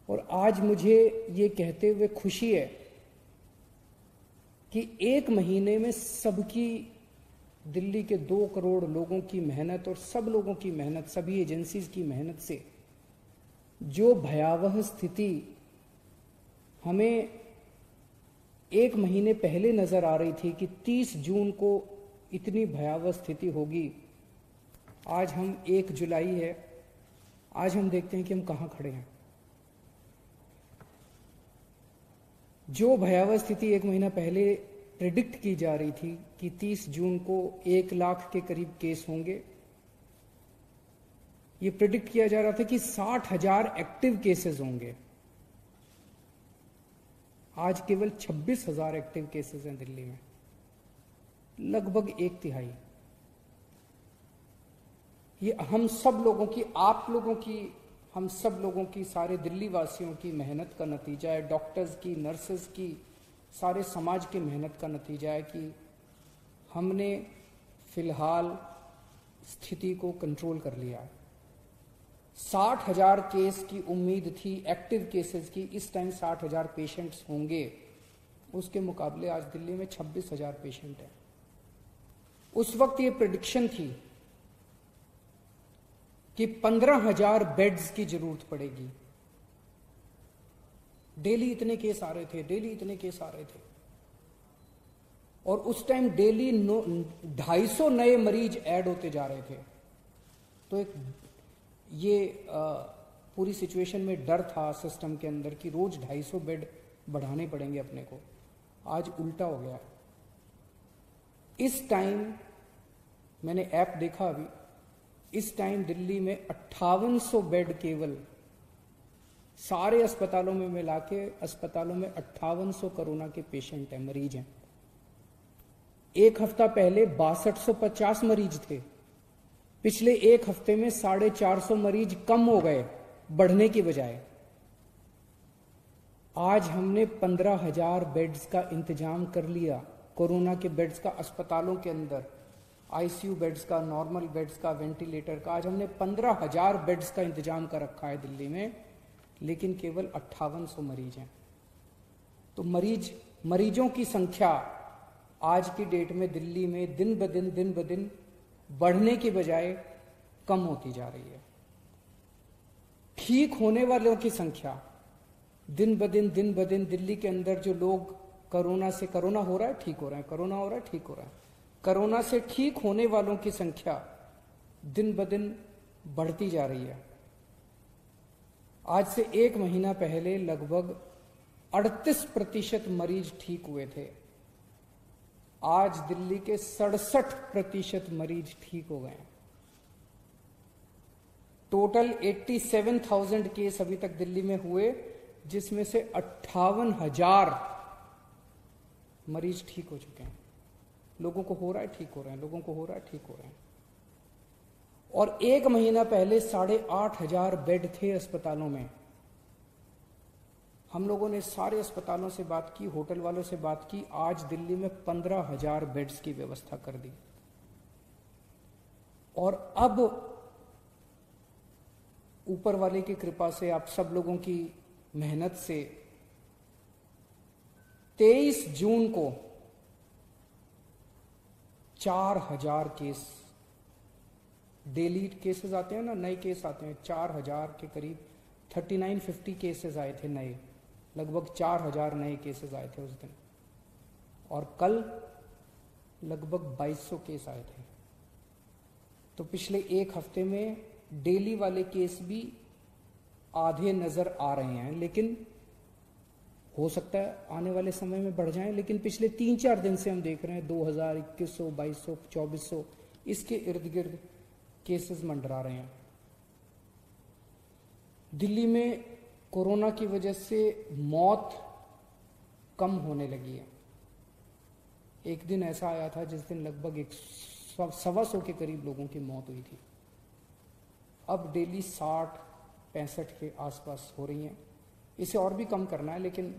और आज मुझे ये कहते हुए खुशी है कि एक महीने में सबकी, दिल्ली के 2 करोड़ लोगों की मेहनत और सब लोगों की मेहनत, सभी एजेंसीज की मेहनत से जो भयावह स्थिति हमें एक महीने पहले नजर आ रही थी कि 30 जून को इतनी भयावह स्थिति होगी, आज हम 1 जुलाई है, आज हम देखते हैं कि हम कहां खड़े हैं। जो भयावह स्थिति 1 महीना पहले प्रेडिक्ट की जा रही थी कि 30 जून को 1 लाख के करीब केस होंगे, ये प्रेडिक्ट किया जा रहा था कि 60,000 एक्टिव केसेस होंगे, आज केवल 26,000 एक्टिव केसेस हैं दिल्ली में, लगभग 1/3। ये हम सब लोगों की, आप लोगों की, हम सब लोगों की, सारे दिल्ली वासियों की मेहनत का नतीजा है, डॉक्टर्स की, नर्सेज की, सारे समाज की मेहनत का नतीजा है कि हमने फिलहाल स्थिति को कंट्रोल कर लिया है। 60,000 केस की उम्मीद थी, एक्टिव केसेस की, इस टाइम 60,000 पेशेंट्स होंगे, उसके मुकाबले आज दिल्ली में 26,000 पेशेंट हैं। उस वक्त ये प्रेडिक्शन थी कि 15,000 बेड्स की जरूरत पड़ेगी। डेली इतने केस आ रहे थे, डेली इतने केस आ रहे थे, और उस टाइम डेली 250 नए मरीज ऐड होते जा रहे थे। तो एक ये पूरी सिचुएशन में डर था सिस्टम के अंदर कि रोज 250 बेड बढ़ाने पड़ेंगे अपने को। आज उल्टा हो गया। इस टाइम मैंने ऐप देखा अभी, इस टाइम दिल्ली में 5800 बेड केवल, सारे अस्पतालों में मिला के अस्पतालों में 5800 कोरोना के पेशेंट हैं, मरीज हैं। एक हफ्ता पहले 6250 मरीज थे, पिछले एक हफ्ते में 450 मरीज कम हो गए बढ़ने की बजाय। आज हमने 15,000 बेड्स का इंतजाम कर लिया, कोरोना के बेड्स का अस्पतालों के अंदर, आईसीयू बेड्स का, नॉर्मल बेड्स का, वेंटिलेटर का। आज हमने 15,000 बेड्स का इंतजाम कर रखा है दिल्ली में, लेकिन केवल 5800 मरीज हैं। तो मरीजों की संख्या आज की डेट में दिल्ली में दिन ब दिन बढ़ने की बजाय कम होती जा रही है। ठीक होने वालों की संख्या दिन ब दिन दिल्ली के अंदर, जो लोग कोरोना हो रहा है ठीक हो रहे हैं, कोरोना हो रहा है ठीक हो रहा है, कोरोना से ठीक होने वालों की संख्या दिन ब दिन बढ़ती जा रही है। आज से 1 महीना पहले लगभग 38% मरीज ठीक हुए थे, आज दिल्ली के 67% मरीज ठीक हो गए हैं। टोटल 87,000 केस अभी तक दिल्ली में हुए, जिसमें से 58,000 मरीज ठीक हो चुके हैं। लोगों को हो रहा है ठीक हो रहे हैं, लोगों को हो रहा है ठीक हो रहे हैं। और 1 महीना पहले 8,500 बेड थे अस्पतालों में। हम लोगों ने सारे अस्पतालों से बात की, होटल वालों से बात की, आज दिल्ली में 15,000 बेड्स की व्यवस्था कर दी। और अब ऊपर वाले की कृपा से, आप सब लोगों की मेहनत से 23 जून को 4,000 केस, डेली केसेस आते हैं ना, नए केस आते हैं, 4,000 के करीब 3950 केसेस आए थे नए, लगभग 4,000 नए केसेस आए थे उस दिन। और कल लगभग 2200 केस आए थे। तो पिछले एक हफ्ते में डेली वाले केस भी आधे नजर आ रहे हैं, लेकिन हो सकता है आने वाले समय में बढ़ जाएं। लेकिन पिछले 3-4 दिन से हम देख रहे हैं 2000, 2100, 2200, 2400 इसके इर्द गिर्द केसेस मंडरा रहे हैं। दिल्ली में कोरोना की वजह से मौत कम होने लगी है। एक दिन ऐसा आया था जिस दिन लगभग 125 के करीब लोगों की मौत हुई थी। अब डेली 60-65 के आसपास हो रही हैं। इसे और भी कम करना है, लेकिन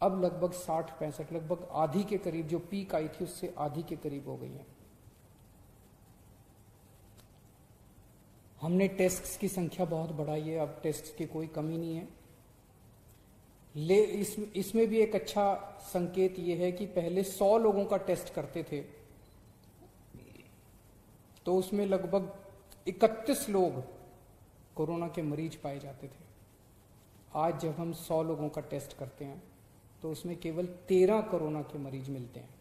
अब लगभग 60-65, लगभग आधी के करीब, जो पीक आई थी उससे आधी के करीब हो गई है। हमने टेस्ट्स की संख्या बहुत बढ़ाई है, अब टेस्ट्स की कोई कमी नहीं है। इसमें भी एक अच्छा संकेत ये है कि पहले 100 लोगों का टेस्ट करते थे तो उसमें लगभग 31 लोग कोरोना के मरीज पाए जाते थे। आज जब हम 100 लोगों का टेस्ट करते हैं तो उसमें केवल 13 कोरोना के मरीज मिलते हैं।